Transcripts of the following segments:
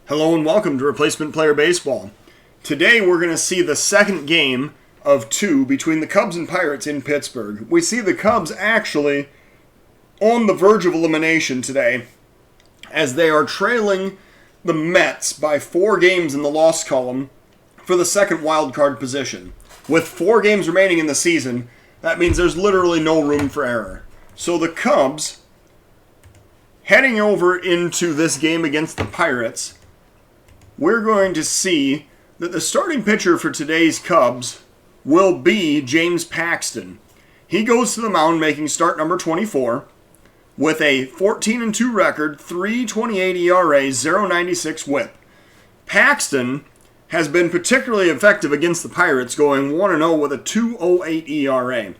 Hello and welcome to Replacement Player Baseball. Today we're going to see the second game of two between the Cubs and Pirates in Pittsburgh. We see the Cubs actually on the verge of elimination today as they are trailing the Mets by 4 games in the loss column for the second wild card position. With 4 games remaining in the season, that means there's literally no room for error. So the Cubs, heading over into this game against the Pirates, we're going to see that the starting pitcher for today's Cubs will be James Paxton. He goes to the mound making start number 24 with a 14-2 record, 3.28 ERA, 0.96 whip. Paxton has been particularly effective against the Pirates, going 1-0 with a 2.08 ERA.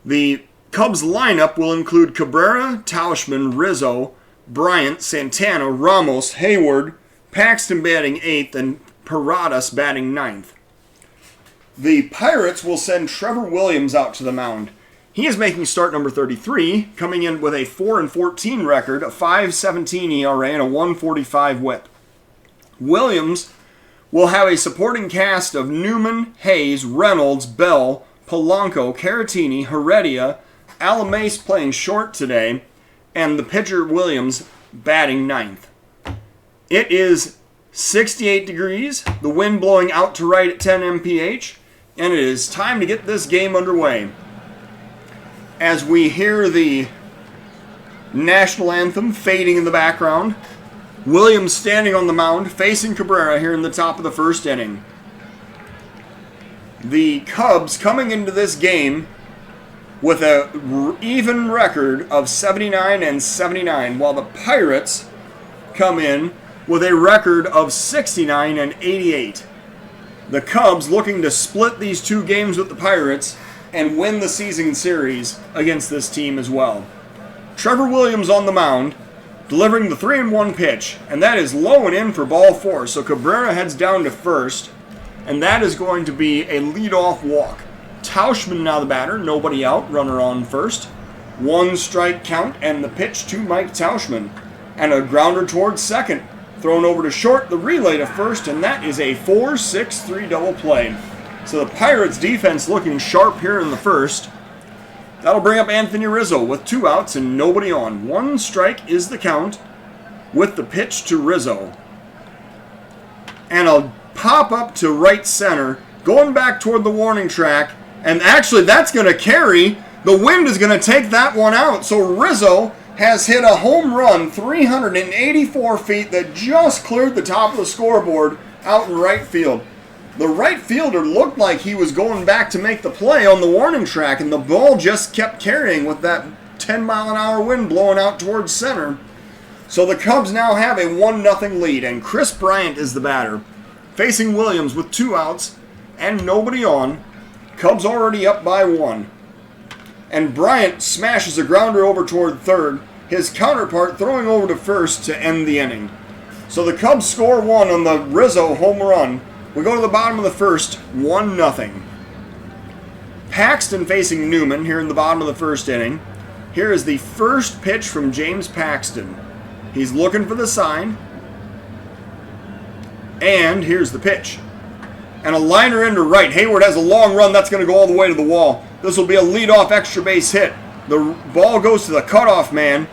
The Cubs lineup will include Cabrera, Tauchman, Rizzo, Bryant, Santana, Ramos, Hayward, Paxton batting 8th, and Paradas batting 9th. The Pirates will send Trevor Williams out to the mound. He is making start number 33, coming in with a 4-14 record, a 5.17 ERA, and a 1.45 whip. Williams will have a supporting cast of Newman, Hayes, Reynolds, Bell, Polanco, Caratini, Heredia, Alamais playing short today, and the pitcher Williams batting 9th. It is 68 degrees, the wind blowing out to right at 10 mph, and it is time to get this game underway. As we hear the national anthem fading in the background, Williams standing on the mound facing Cabrera here in the top of the first inning. The Cubs coming into this game with an even record of 79-79, while the Pirates come in with a record of 69-88. The Cubs looking to split these 2 games with the Pirates and win the season series against this team as well. Trevor Williams on the mound, delivering the 3-1 pitch, and that is low and in for ball 4. So Cabrera heads down to first, and that is going to be a leadoff walk. Tauchman now the batter, nobody out, runner on first. 1 strike count, and the pitch to Mike Tauchman, and a grounder towards second. Thrown over to short, the relay to first, and that is a 4-6-3 double play. So the Pirates defense looking sharp here in the first. That'll bring up Anthony Rizzo with 2 outs and nobody on. 1 strike is the count with the pitch to Rizzo. And a pop up to right center, going back toward the warning track, and actually that's going to carry. The wind is going to take that one out, so Rizzo has hit a home run 384 feet that just cleared the top of the scoreboard out in right field. The right fielder looked like he was going back to make the play on the warning track, and the ball just kept carrying with that 10-mile-an-hour wind blowing out towards center. So the Cubs now have a 1-0 lead, and Chris Bryant is the batter, facing Williams with 2 outs and nobody on. Cubs already up by 1. And Bryant smashes a grounder over toward third, his counterpart throwing over to first to end the inning. So the Cubs score 1 on the Rizzo home run. We go to the bottom of the first, 1-0. Paxton facing Newman here in the bottom of the first inning. Here is the first pitch from James Paxton. He's looking for the sign. And here's the pitch. And a liner into right. Hayward has a long run. That's going to go all the way to the wall. This will be a leadoff extra base hit. The ball goes to the cutoff man,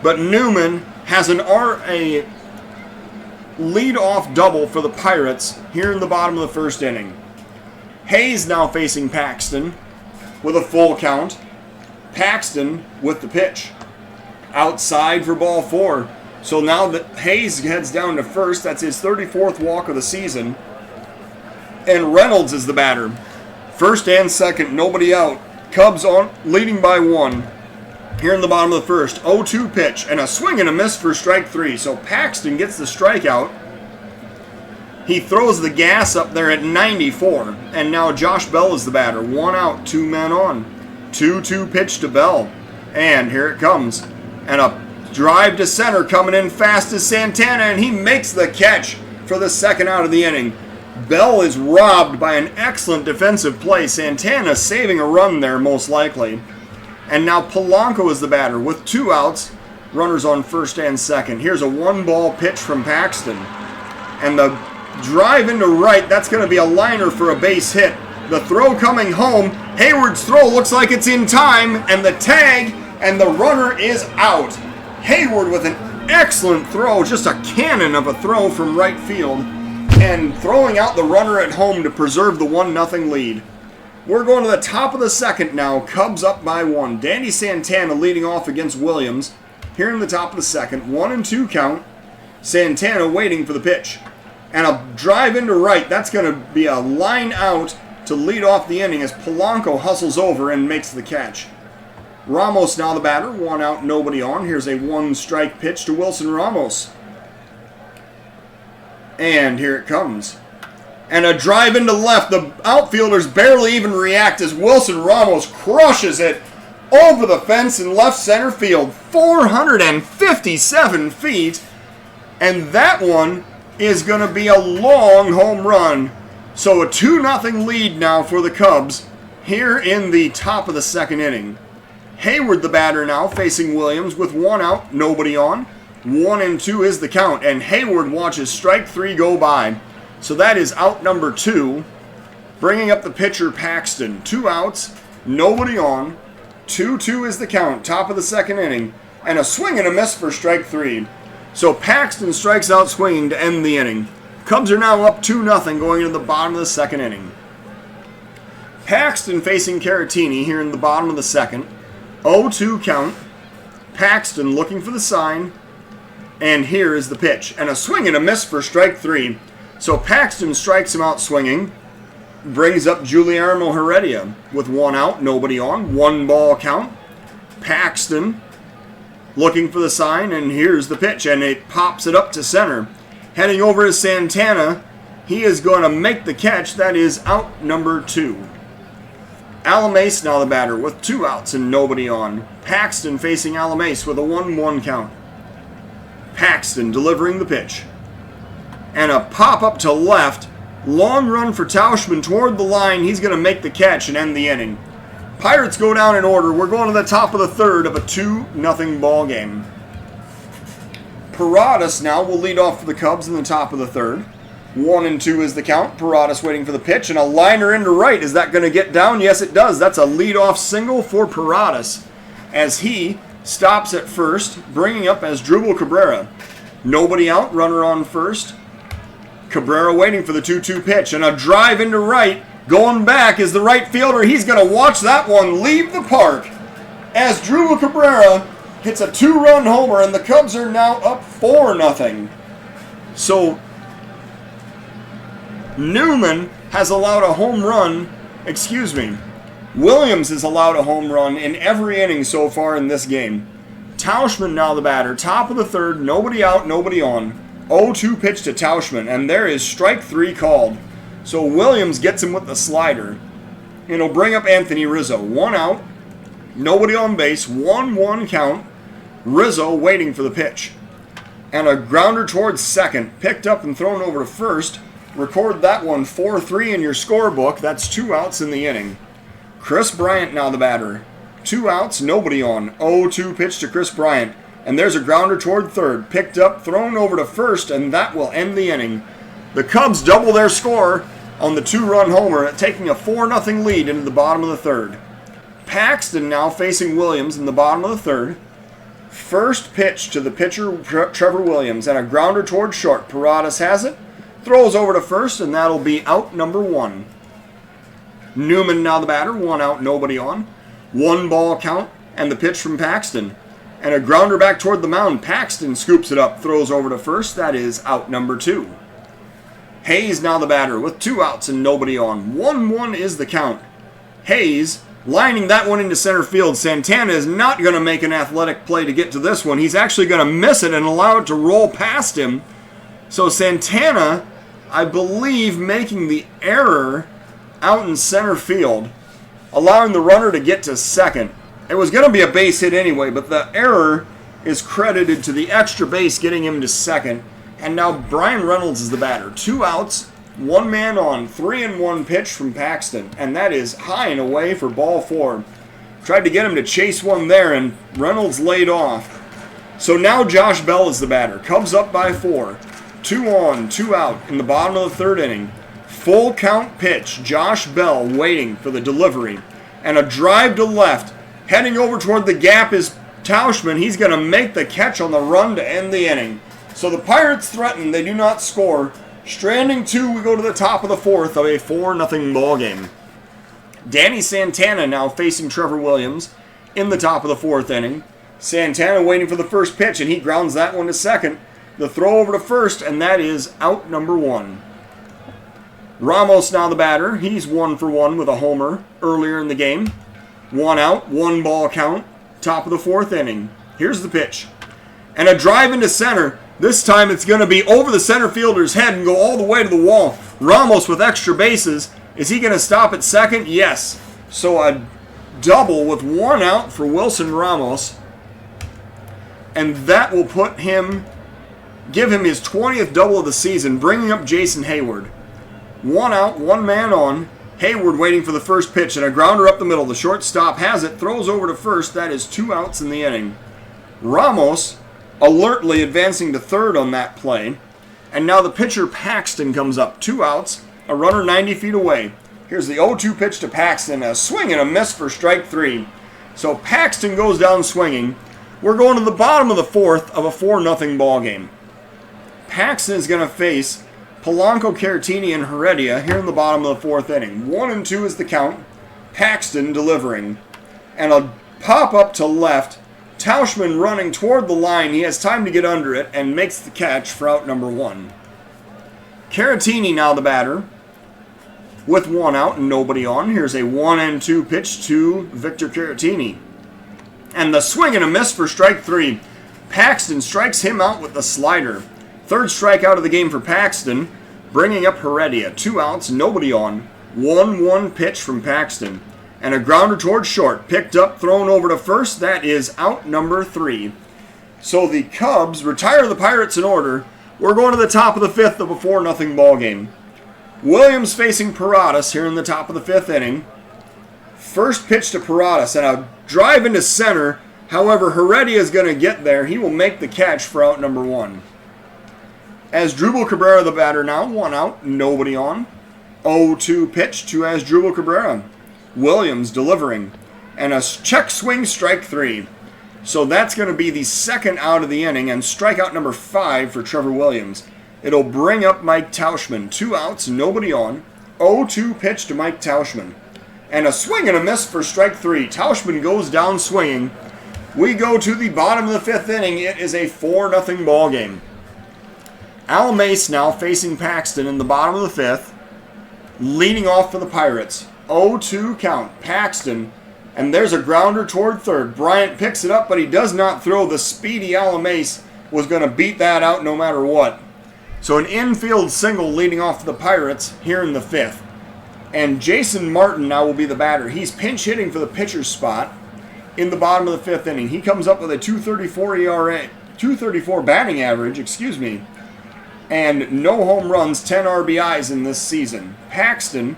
but Newman has a leadoff double for the Pirates here in the bottom of the first inning. Hayes now facing Paxton with a full count. Paxton with the pitch. Outside for ball 4. So now that Hayes heads down to first, that's his 34th walk of the season. And Reynolds is the batter. First and second, nobody out. Cubs on leading by 1. Here in the bottom of the first, 0-2 pitch, and a swing and a miss for strike 3. So Paxton gets the strikeout. He throws the gas up there at 94. And now Josh Bell is the batter. 1 out, 2 men on. 2-2 pitch to Bell. And here it comes. And a drive to center coming in fast as Santana, and he makes the catch for the second out of the inning. Bell is robbed by an excellent defensive play. Santana saving a run there, most likely. And now Polanco is the batter with 2 outs. Runners on first and second. Here's a 1-ball pitch from Paxton. And the drive into right, that's going to be a liner for a base hit. The throw coming home. Hayward's throw looks like it's in time, and the tag, and the runner is out. Hayward with an excellent throw, just a cannon of a throw from right field, and throwing out the runner at home to preserve the 1-0 lead. We're going to the top of the second now. Cubs up by 1. Danny Santana leading off against Williams. Here in the top of the second, 1-2 count. Santana waiting for the pitch. And a drive into right. That's going to be a line out to lead off the inning as Polanco hustles over and makes the catch. Ramos now the batter. 1 out, nobody on. Here's a 1-strike pitch to Wilson Ramos. And here it comes. And a drive into left. The outfielders barely even react as Wilson Ramos crushes it over the fence in left center field. 457 feet. And that one is going to be a long home run. So a 2-0 lead now for the Cubs here in the top of the second inning. Hayward the batter now facing Williams with 1 out, nobody on. 1-2 is the count, and Hayward watches strike 3 go by. So that is out number 2. Bringing up the pitcher Paxton. 2 outs, nobody on. 2-2 is the count, top of the second inning. And a swing and a miss for strike 3. So Paxton strikes out swinging to end the inning. Cubs are now up 2-0 going into the bottom of the second inning. Paxton facing Caratini here in the bottom of the second. 0-2 count. Paxton looking for the sign. And here is the pitch. And a swing and a miss for strike 3. So Paxton strikes him out swinging. Brings up Guillermo Heredia with 1 out, nobody on. 1 ball count. Paxton looking for the sign, and here's the pitch. And it pops it up to center. Heading over to Santana. He is going to make the catch. That is out number 2. Alamais now the batter with 2 outs and nobody on. Paxton facing Alamais with a 1-1 count. Paxton delivering the pitch. And a pop up to left. Long run for Tauschman toward the line. He's going to make the catch and end the inning. Pirates go down in order. We're going to the top of the third of a 2-0 ball game. Paradas now will lead off for the Cubs in the top of the third. 1-2 is the count. Paradas waiting for the pitch, and a liner into right. Is that going to get down? Yes, it does. That's a leadoff single for Paradas as he stops at first, bringing up Asdrubal Cabrera. Nobody out, runner on first. Cabrera waiting for the 2-2 pitch, and a drive into right. Going back is the right fielder. He's going to watch that one leave the park. Asdrubal Cabrera hits a 2-run homer, and the Cubs are now up 4-0. So Newman has allowed a home run. Williams has allowed a home run in every inning so far in this game. Tauschman now the batter. Top of the third. Nobody out, nobody on. 0-2 pitch to Tauschman. And there is strike 3 called. So Williams gets him with the slider. And he'll bring up Anthony Rizzo. 1 out. Nobody on base. 1-1 count. Rizzo waiting for the pitch. And a grounder towards second. Picked up and thrown over to first. Record that one 4-3 in your scorebook. That's 2 outs in the inning. Chris Bryant now the batter. 2 outs, nobody on. 0-2 pitch to Chris Bryant. And there's a grounder toward third. Picked up, thrown over to first, and that will end the inning. The Cubs double their score on the 2-run homer, taking a 4-0 lead into the bottom of the third. Paxton now facing Williams in the bottom of the third. First pitch to the pitcher, Trevor Williams, and a grounder toward short. Paradas has it. Throws over to first, and that'll be out number 1. Newman now the batter. 1 out, nobody on. 1 ball count, and the pitch from Paxton. And a grounder back toward the mound. Paxton scoops it up, throws over to first. That is out number 2. Hayes now the batter with 2 outs and nobody on. 1-1 is the count. Hayes lining that one into center field. Santana is not going to make an athletic play to get to this one. He's actually going to miss it and allow it to roll past him. So Santana, I believe, making the error out in center field, allowing the runner to get to second. It was going to be a base hit anyway, but the error is credited to the extra base getting him to second. And now Brian Reynolds is the batter. 2 outs, 1 man on, 3-1 pitch from Paxton. And that is high and away for ball 4. Tried to get him to chase one there, and Reynolds laid off. So now Josh Bell is the batter. Cubs up by 4. 2 on, 2 out in the bottom of the third inning. Full count pitch. Josh Bell waiting for the delivery. And a drive to left. Heading over toward the gap is Tauschman. He's going to make the catch on the run to end the inning. So the Pirates threaten. They do not score. Stranding 2, we go to the top of the fourth of a 4-0 ball game. Danny Santana now facing Trevor Williams in the top of the fourth inning. Santana waiting for the first pitch, and he grounds that one to second. The throw over to first, and that is out number 1. Ramos now the batter. He's 1 for 1 with a homer earlier in the game. 1 out, 1 ball count, top of the fourth inning. Here's the pitch. And a drive into center. This time it's going to be over the center fielder's head and go all the way to the wall. Ramos with extra bases. Is he going to stop at second? Yes. So a double with 1 out for Wilson Ramos. And that will give him his 20th double of the season, bringing up Jason Heyward. 1 out, 1 man on. Heyward waiting for the first pitch and a grounder up the middle. The shortstop has it, throws over to first. That is 2 outs in the inning. Ramos alertly advancing to third on that play. And now the pitcher Paxton comes up. 2 outs, a runner 90 feet away. Here's the 0-2 pitch to Paxton. A swing and a miss for strike 3. So Paxton goes down swinging. We're going to the bottom of the fourth of a 4-0 ball game. Paxton is going to face Polanco, Caratini, and Heredia here in the bottom of the fourth inning. 1-2 is the count. Paxton delivering. And a pop up to left. Tauschman running toward the line. He has time to get under it and makes the catch for out number 1. Caratini now the batter with 1 out and nobody on. Here's a 1-2 pitch to Victor Caratini. And the swing and a miss for strike 3. Paxton strikes him out with the slider. Third strikeout of the game for Paxton, bringing up Heredia. 2 outs, nobody on. 1-1 pitch from Paxton. And a grounder towards short. Picked up, thrown over to first. That is out number 3. So the Cubs retire the Pirates in order. We're going to the top of the fifth of a 4-0 ball game. Williams facing Paradas here in the top of the fifth inning. First pitch to Paradas and a drive into center. However, Heredia is going to get there. He will make the catch for out number 1. Asdrubal Cabrera the batter now. 1 out, nobody on. 0-2 pitch to Asdrubal Cabrera. Williams delivering. And a check swing, strike 3. So that's going to be the second out of the inning and strikeout number 5 for Trevor Williams. It'll bring up Mike Tauschman. 2 outs, nobody on. 0-2 pitch to Mike Tauschman. And a swing and a miss for strike 3. Tauschman goes down swinging. We go to the bottom of the fifth inning. It is a 4-0 ball game. Al Mace now facing Paxton in the bottom of the fifth. Leading off for the Pirates. 0-2 count. Paxton. And there's a grounder toward third. Bryant picks it up, but he does not throw. The speedy Al Mace was going to beat that out no matter what. So an infield single leading off for the Pirates here in the fifth. And Jason Martin now will be the batter. He's pinch hitting for the pitcher's spot in the bottom of the fifth inning. He comes up with a 2.34 ERA, 2.34 batting average, and no home runs, 10 RBIs in this season. Paxton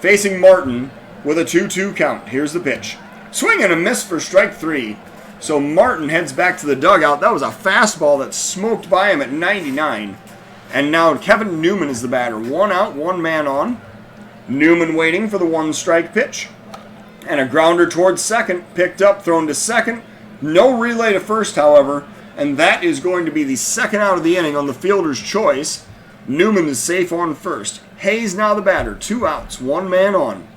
facing Martin with a 2-2 count. Here's the pitch. Swing and a miss for strike 3. So Martin heads back to the dugout. That was a fastball that smoked by him at 99. And now Kevin Newman is the batter. 1 out, 1 man on. Newman waiting for the 1-strike pitch. And a grounder towards second. Picked up, thrown to second. No relay to first, however. And that is going to be the second out of the inning on the fielder's choice. Newman is safe on first. Hayes now the batter. 2 outs, 1 man on.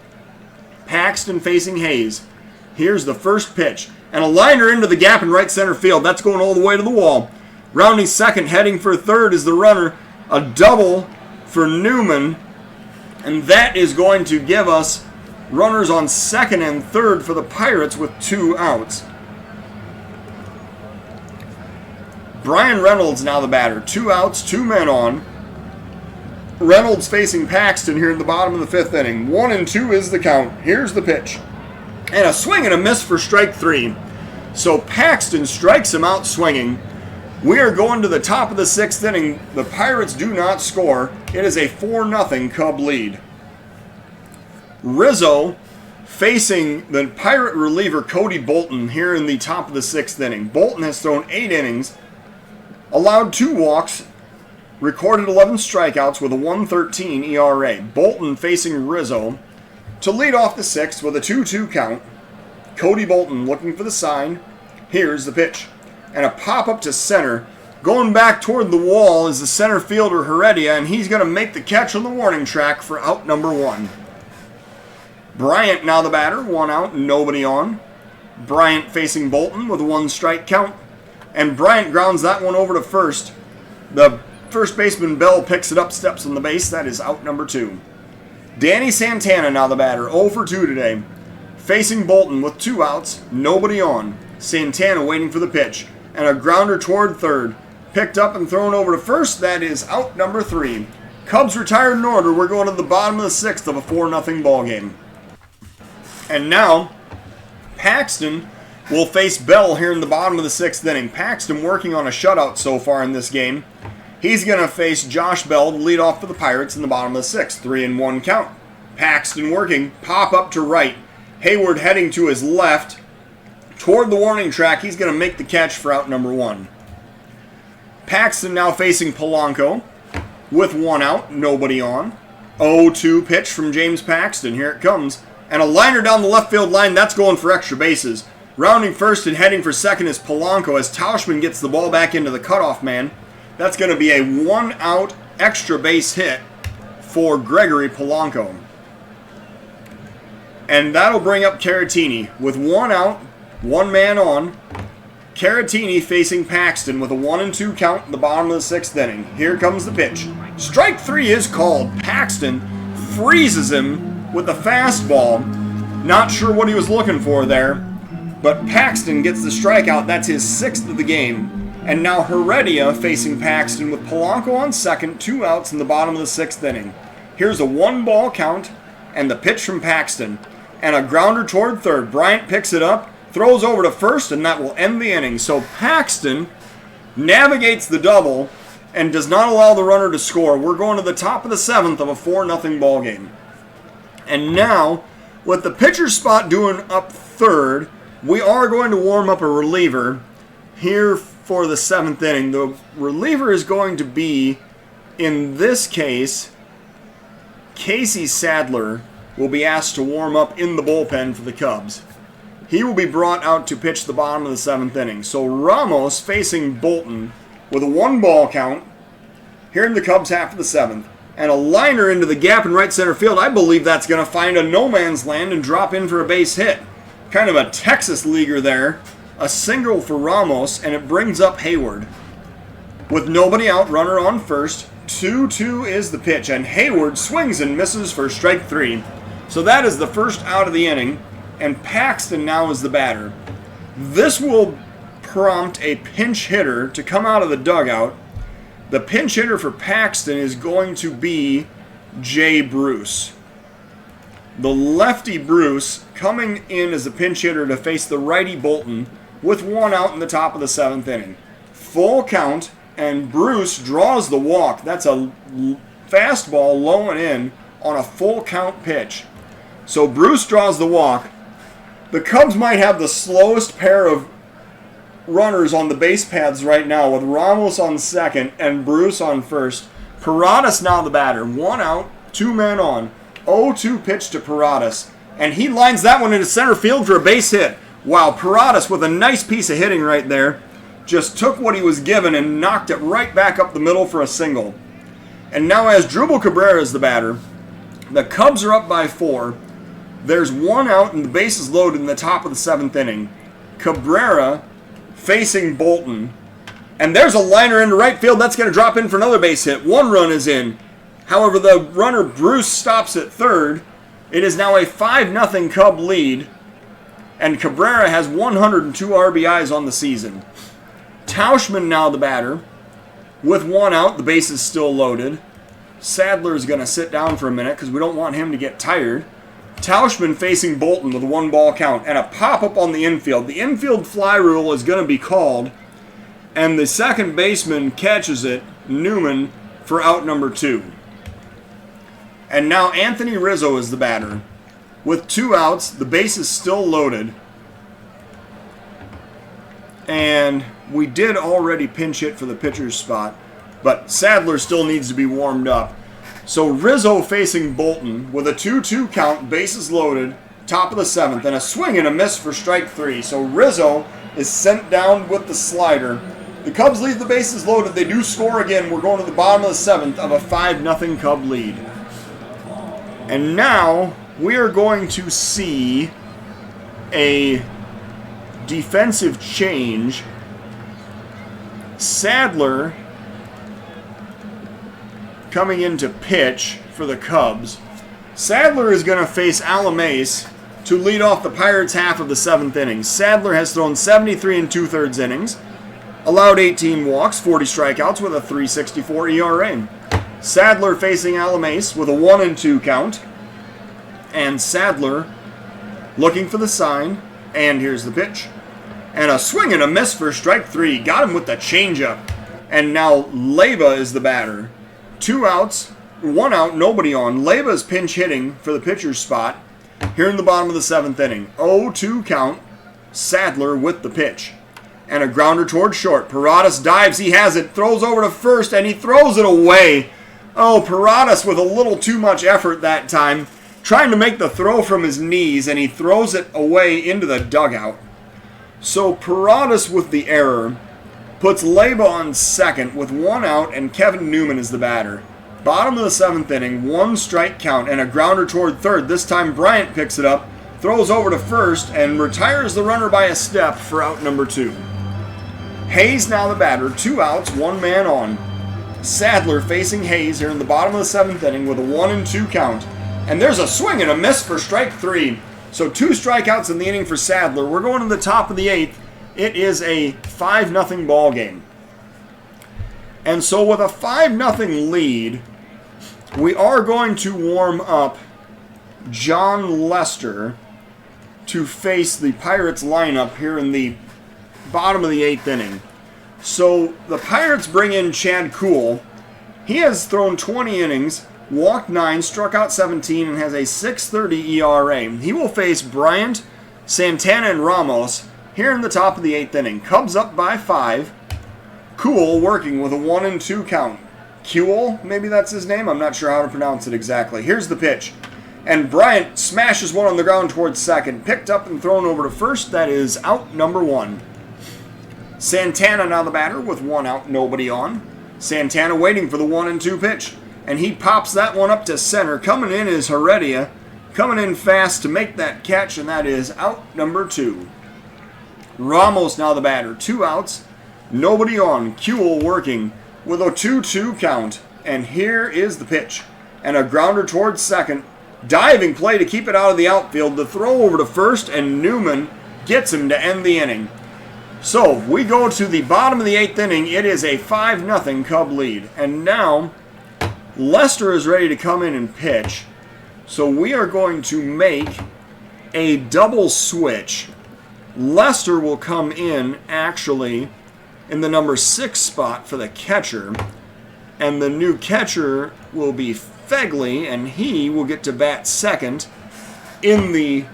Paxton facing Hayes. Here's the first pitch. And a liner into the gap in right center field. That's going all the way to the wall. Rounding second, heading for third is the runner. A double for Newman. And that is going to give us runners on second and third for the Pirates with 2 outs. Brian Reynolds now the batter. 2 outs, 2 men on. Reynolds facing Paxton here in the bottom of the fifth inning. 1-2 is the count. Here's the pitch. And a swing and a miss for strike 3. So Paxton strikes him out swinging. We are going to the top of the sixth inning. The Pirates do not score. It is a 4-0 Cub lead. Rizzo facing the Pirate reliever Cody Bolton here in the top of the sixth inning. Bolton has thrown 8 innings, allowed 2 walks, recorded 11 strikeouts with a 1.13 ERA. Bolton facing Rizzo to lead off the sixth with a 2-2 count. Cody Bolton looking for the sign. Here's the pitch. And a pop-up to center. Going back toward the wall is the center fielder Heredia, and he's going to make the catch on the warning track for out number 1. Bryant now the batter, 1 out, nobody on. Bryant facing Bolton with a 1-strike count. And Bryant grounds that one over to first. The first baseman Bell picks it up, steps on the base. That is out number 2. Danny Santana now the batter, 0 for 2 today. Facing Bolton with 2 outs, nobody on. Santana waiting for the pitch. And a grounder toward third. Picked up and thrown over to first. That is out number 3. Cubs retired in order. We're going to the bottom of the 6th of a 4-0 ball game. And now, Paxton will face Bell here in the bottom of the 6th inning. Paxton working on a shutout so far in this game. He's going to face Josh Bell to lead off for the Pirates in the bottom of the 6th. 3-1 count. Paxton working. Pop up to right. Hayward heading to his left. Toward the warning track. He's going to make the catch for out number 1. Paxton now facing Polanco with 1 out, nobody on. 0-2 pitch from James Paxton. Here it comes. And a liner down the left field line. That's going for extra bases. Rounding first and heading for second is Polanco as Tauschman gets the ball back into the cutoff man. That's going to be a 1-out extra base hit for Gregory Polanco. And that'll bring up Caratini with 1 out, 1 man on. Caratini facing Paxton with a 1-2 count in the bottom of the 6th inning. Here comes the pitch. Strike 3 is called. Paxton freezes him with the fastball. Not sure what he was looking for there, but Paxton gets the strikeout. That's his 6th of the game. And now Heredia facing Paxton with Polanco on second, 2 outs in the bottom of the 6th inning. Here's a 1-ball count and the pitch from Paxton. And a grounder toward third. Bryant picks it up. Throws over to first, and that will end the inning. So Paxton navigates the double and does not allow the runner to score. We're going to the top of the 7th of a 4-0 ball game. And now, with the pitcher spot doing up third, we are going to warm up a reliever here for the 7th inning. The reliever is going to be, in this case, Casey Sadler will be asked to warm up in the bullpen for the Cubs. He will be brought out to pitch the bottom of the 7th inning. So Ramos facing Bolton with a 1-ball count here in the Cubs half of the 7th. And a liner into the gap in right center field. I believe that's going to find a no man's land and drop in for a base hit. Kind of a Texas leaguer there. A single for Ramos, and it brings up Hayward. With nobody out, runner on first. 2-2 is the pitch, and Hayward swings and misses for strike 3. So that is the first out of the inning. And Paxton now is the batter. This will prompt a pinch hitter to come out of the dugout. The pinch hitter for Paxton is going to be Jay Bruce. The lefty Bruce coming in as a pinch hitter to face the righty Bolton with 1 out in the top of the 7th inning. Full count, and Bruce draws the walk. That's a fastball low and in on a full count pitch. So Bruce draws the walk. The Cubs might have the slowest pair of runners on the base paths right now with Ramos on second and Bruce on first. Paradas now the batter. 1 out, 2 men on. 0-2 pitch to Paradas. And he lines that one into center field for a base hit. Wow, Paradas with a nice piece of hitting right there. Just took what he was given and knocked it right back up the middle for a single. And now as Drupal Cabrera is the batter, the Cubs are up by 4. There's 1 out and the base is loaded in the top of the 7th inning. Cabrera facing Bolton. And there's a liner into right field. That's going to drop in for another base hit. 1 run is in. However, the runner Bruce stops at third. It is now a 5-0 Cub lead. And Cabrera has 102 RBIs on the season. Tauschman now the batter. With 1 out, the base is still loaded. Sadler is going to sit down for a minute because we don't want him to get tired. Tauschman facing Bolton with a 1-ball count and a pop-up on the infield. The infield fly rule is going to be called, and the second baseman catches it, Newman, for out number 2. And now Anthony Rizzo is the batter. With 2 outs, the base is still loaded. And we did already pinch hit for the pitcher's spot. but Sadler still needs to be warmed up. So Rizzo facing Bolton with a 2-2 count, bases loaded, top of the 7th, and a swing and a miss for strike 3. So Rizzo is sent down with the slider. The Cubs leave the bases loaded. They do score again. We're going to the bottom of the 7th of a 5-0 Cub lead. And now we are going to see a defensive change. Sadler coming into pitch for the Cubs. Sadler is going to face Alamais to lead off the Pirates' half of the 7th inning. Sadler has thrown 73 2/3 innings, allowed 18 walks, 40 strikeouts with a 3.64 ERA. Sadler facing Alamais with a 1-2 count. And Sadler looking for the sign. And here's the pitch. And a swing and a miss for strike 3. Got him with the changeup. And now Leyba is the batter. 2 outs, 1 out, nobody on. Leyba is pinch hitting for the pitcher's spot here in the bottom of the 7th inning. 0-2 count. Sadler with the pitch. And a grounder towards short. Paradas dives. He has it. Throws over to first, and he throws it away. Oh, Paradas with a little too much effort that time. Trying to make the throw from his knees, and he throws it away into the dugout. So Paradas with the error puts Leyba on second with 1 out, and Kevin Newman is the batter. Bottom of the 7th inning, 1 strike count, and a grounder toward third. This time Bryant picks it up, throws over to first, and retires the runner by a step for out number 2. Hayes now the batter, 2 outs, 1 man on. Sadler facing Hayes here in the bottom of the 7th inning with a 1-2 count. And there's a swing and a miss for strike 3. So 2 strikeouts in the inning for Sadler. We're going to the top of the 8th. It is a 5-0 ball game. And so with a 5-0 lead, we are going to warm up John Lester to face the Pirates lineup here in the bottom of the 8th inning. So the Pirates bring in Chad Kuhl. He has thrown 20 innings, walked 9, struck out 17, and has a 6.30 ERA. He will face Bryant, Santana, and Ramos here in the top of the 8th inning. Cubs up by 5. Kuhl working with a 1-2 count. Kuhl, maybe that's his name. I'm not sure how to pronounce it exactly. Here's the pitch. And Bryant smashes one on the ground towards second. Picked up and thrown over to first. That is out number 1. Santana now the batter with 1 out, nobody on. Santana waiting for the 1-2 pitch. And he pops that one up to center. Coming in is Heredia. Coming in fast to make that catch, and that is out number 2. Ramos now the batter. 2 outs, nobody on. Kuhl working with a 2-2 count. And here is the pitch. And a grounder towards second. Diving play to keep it out of the outfield. The throw over to first, and Newman gets him to end the inning. So we go to the bottom of the 8th inning. It is a 5-0 Cub lead. And now Lester is ready to come in and pitch. So we are going to make a double switch. Lester will come in actually in the number 6 spot for the catcher. And the new catcher will be Fegley, and he will get to bat second in the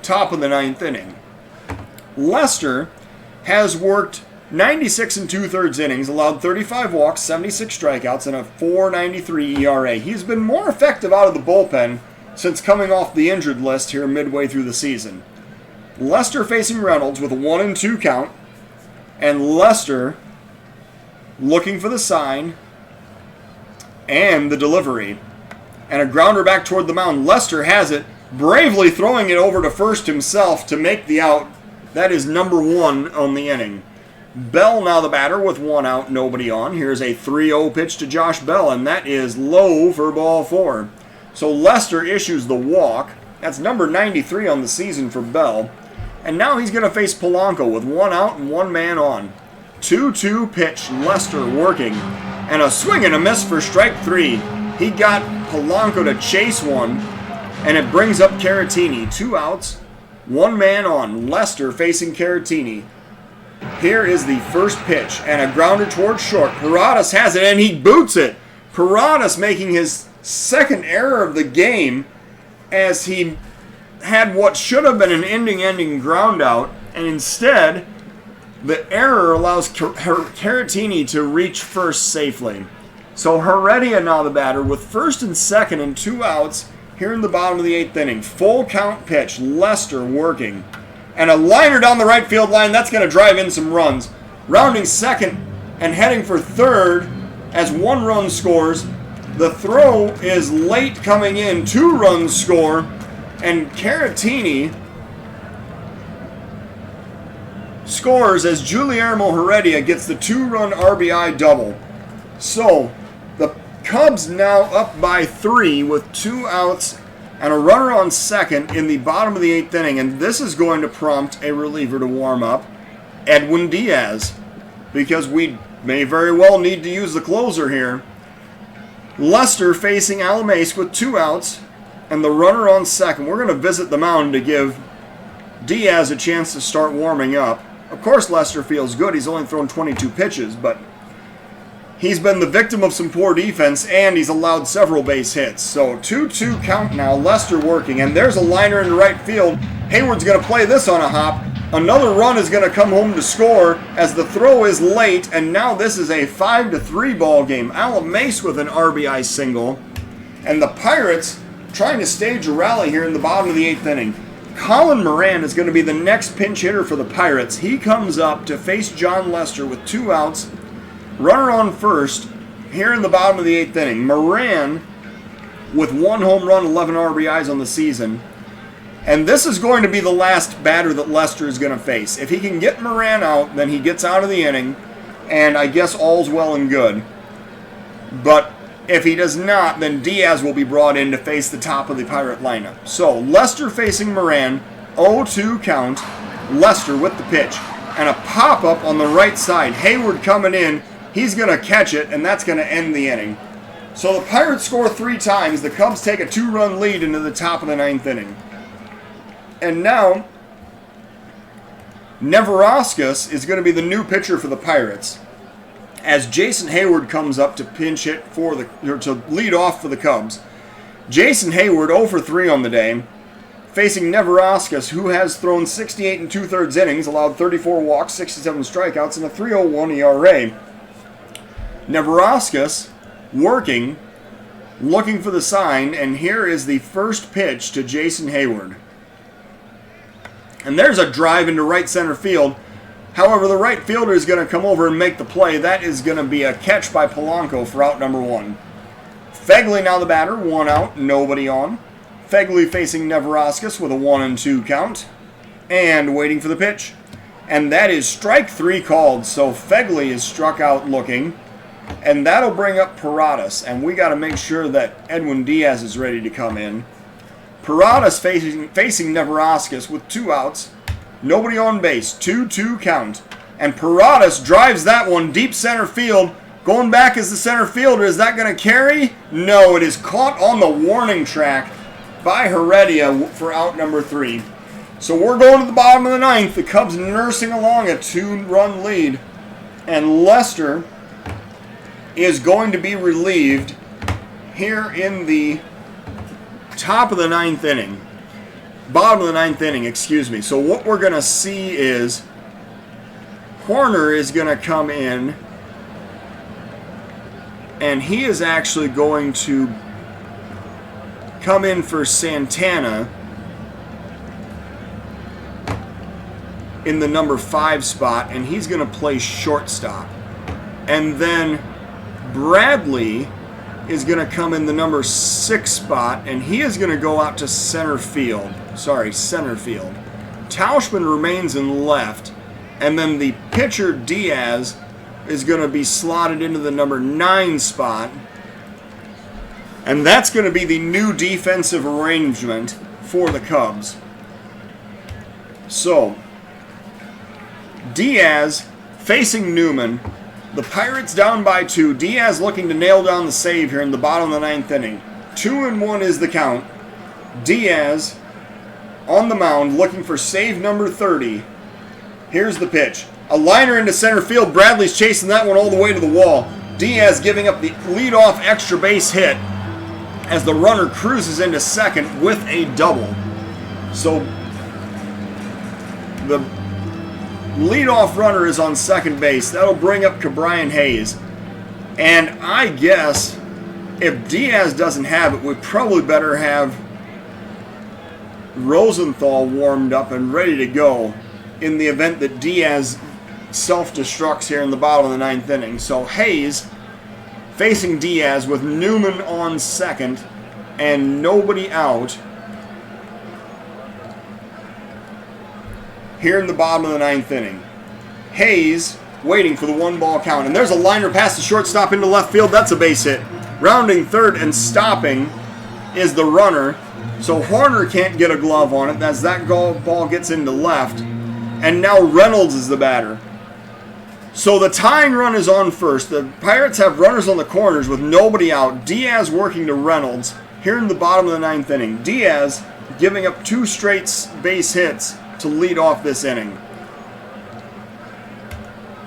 top of the 9th inning. Lester has worked 96 2/3 innings, allowed 35 walks, 76 strikeouts, and a 4.93 ERA. He's been more effective out of the bullpen since coming off the injured list here midway through the season. Lester facing Reynolds with a 1-2 count, and Lester looking for the sign and the delivery. And a grounder back toward the mound. Lester has it, bravely throwing it over to first himself to make the out. That is number 1 on the inning. Bell now the batter with 1 out, nobody on. Here's a 3-0 pitch to Josh Bell, and that is low for ball 4. So Lester issues the walk. That's number 93 on the season for Bell. And now he's going to face Polanco with 1 out and 1 man on. 2-2 pitch, Lester working. And a swing and a miss for strike 3. He got Polanco to chase one, and it brings up Caratini. 2 outs, 1 man on. Lester facing Caratini. Here is the first pitch, and a grounder towards short. Paradas has it, and he boots it. Paradas making his second error of the game as he had what should have been an ending ground out, and instead The error allows Caratini to reach first safely. So Heredia now the batter with first and second and 2 outs here in the bottom of the 8th inning. Full count pitch, Lester working. And a liner down the right field line, that's going to drive in some runs. Rounding second and heading for third as 1 run scores. The throw is late coming in, 2 runs score, and Caratini scores as Guillermo Heredia gets the 2-run RBI double. So, the Cubs now up by 3 with 2 outs and a runner on second in the bottom of the 8th inning, and this is going to prompt a reliever to warm up, Edwin Diaz, because we may very well need to use the closer here. Lester facing Alamais with 2 outs and the runner on second. We're going to visit the mound to give Diaz a chance to start warming up. Of course, Lester feels good. He's only thrown 22 pitches, but he's been the victim of some poor defense, and he's allowed several base hits. So 2-2 count now, Lester working, and there's a liner in the right field. Hayward's going to play this on a hop. Another run is going to come home to score as the throw is late, and now this is a 5-3 ball game. Alamais with an RBI single, and the Pirates trying to stage a rally here in the bottom of the 8th inning. Colin Moran is going to be the next pinch hitter for the Pirates. He comes up to face John Lester with 2 outs, runner on first here in the bottom of the 8th inning. Moran with 1 home run, 11 RBIs on the season. And this is going to be the last batter that Lester is going to face. If he can get Moran out, then he gets out of the inning, and I guess all's well and good. But if he does not, then Diaz will be brought in to face the top of the Pirate lineup. So Lester facing Moran, 0-2 count. Lester with the pitch. And a pop-up on the right side. Hayward coming in. He's going to catch it, and that's going to end the inning. So the Pirates score 3 times. The Cubs take a 2-run lead into the top of the 9th inning. And now, Neverauskas is going to be the new pitcher for the Pirates, as Jason Hayward comes up to pinch hit to lead off for the Cubs. Jason Hayward 0 for 3 on the day, facing Neverauskas, who has thrown 68 2/3 innings, allowed 34 walks, 67 strikeouts, and a 3.01 ERA. Neverauskas working, looking for the sign, and here is the first pitch to Jason Hayward. And there's a drive into right center field. However, the right fielder is going to come over and make the play. That is going to be a catch by Polanco for out number 1. Fegley now the batter, 1 out, nobody on. Fegley facing Neverauskas with a 1-2 count. And waiting for the pitch. And that is strike 3 called, so Fegley is struck out looking. And that'll bring up Paradas, and we got to make sure that Edwin Diaz is ready to come in. Paradas facing Neverauskas with 2 outs, nobody on base, 2-2 count. And Paradas drives that one deep center field. Going back as the center fielder, is that going to carry? No, it is caught on the warning track by Heredia for out number 3. So we're going to the bottom of the 9th. The Cubs nursing along a 2-run lead. And Lester is going to be relieved here in the top of the 9th inning. Bottom of the 9th inning, excuse me. So what we're going to see is Horner is going to come in, and he is actually going to come in for Santana in the number 5 spot, and he's going to play shortstop. And then Bradley is going to come in the number 6 spot, and he is going to go out to center field. Tauschman remains in left, and then the pitcher Diaz is going to be slotted into the number 9 spot, and that's going to be the new defensive arrangement for the Cubs. So, Diaz facing Newman. The Pirates down by 2. Diaz looking to nail down the save here in the bottom of the 9th inning. 2-1 is the count. Diaz on the mound looking for save number 30. Here's the pitch. A liner into center field. Bradley's chasing that one all the way to the wall. Diaz giving up the leadoff extra base hit as the runner cruises into second with a double. So the Leadoff runner is on second base. That'll bring up Ke'Bryan Hayes. And I guess if Diaz doesn't have it, we probably better have Rosenthal warmed up and ready to go in the event that Diaz self-destructs here in the bottom of the ninth inning. So Hayes facing Diaz with Newman on second and nobody out here in the bottom of the ninth inning. Hayes waiting for the 1-ball count. And there's a liner past the shortstop into left field. That's a base hit. Rounding third and stopping is the runner. So Horner can't get a glove on it as that ball gets into left. And now Reynolds is the batter. So the tying run is on first. The Pirates have runners on the corners with nobody out. Diaz working to Reynolds here in the bottom of the ninth inning. Diaz giving up 2 straight base hits to lead off this inning.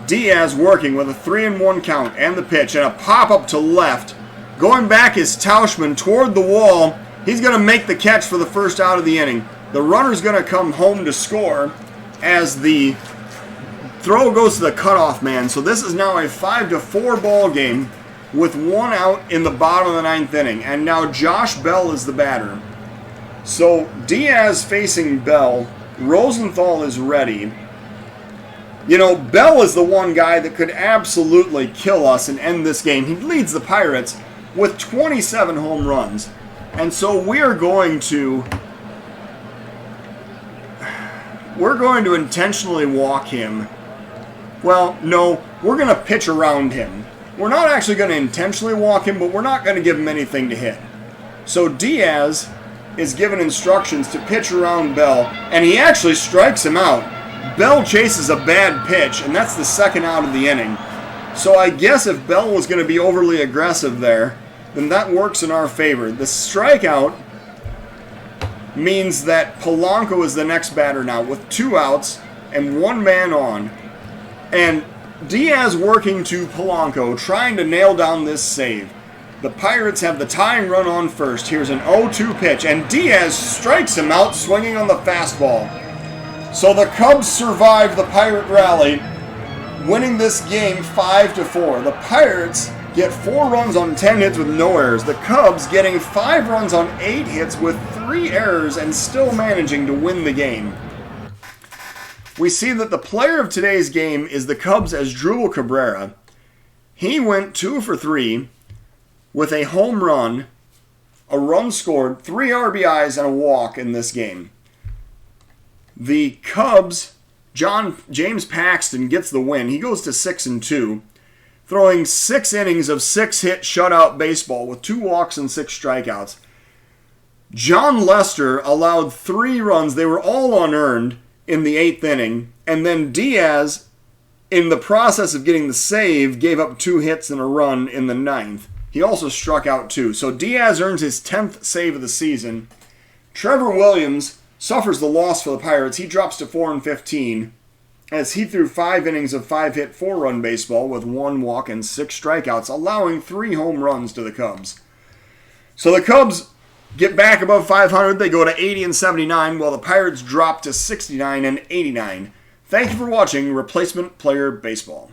Diaz working with a 3-1 count and the pitch and a pop-up to left. Going back is Tauchman toward the wall. He's going to make the catch for the first out of the inning. The runner's going to come home to score as the throw goes to the cutoff man. So this is now a 5-4 ball game with 1 out in the bottom of the ninth inning. And now Josh Bell is the batter. So Diaz facing Bell. Rosenthal is ready. You know, Bell is the one guy that could absolutely kill us and end this game. He leads the Pirates with 27 home runs. And so we're going to intentionally walk him. Well, no, we're going to pitch around him. We're not actually going to intentionally walk him, but we're not going to give him anything to hit. So Diaz is given instructions to pitch around Bell, and he actually strikes him out. Bell chases a bad pitch, and that's the second out of the inning. So I guess if Bell was going to be overly aggressive there, then that works in our favor. The strikeout means that Polanco is the next batter now with 2 outs and 1 man on. And Diaz working to Polanco, trying to nail down this save. The Pirates have the tying run on first. Here's an 0-2 pitch, and Diaz strikes him out swinging on the fastball. So the Cubs survive the Pirate rally, winning this game 5-4. The Pirates get 4 runs on 10 hits with no errors. The Cubs getting 5 runs on 8 hits with 3 errors and still managing to win the game. We see that the player of today's game is the Cubs' Asdrubal Cabrera. He went 2 for 3 with a home run, a run scored, 3 RBIs, and a walk in this game. The Cubs, James Paxton gets the win. He goes to 6-2, throwing 6 innings of 6-hit shutout baseball with 2 walks and 6 strikeouts. John Lester allowed 3 runs. They were all unearned in the 8th inning. And then Diaz, in the process of getting the save, gave up 2 hits and a run in the 9th. He also struck out 2. So Diaz earns his 10th save of the season. Trevor Williams suffers the loss for the Pirates. He drops to 4-15 as he threw 5 innings of 5-hit 4-run baseball with 1 walk and 6 strikeouts, allowing 3 home runs to the Cubs. So the Cubs get back above 500. They go to 80-79, while the Pirates drop to 69-89. Thank you for watching Replacement Player Baseball.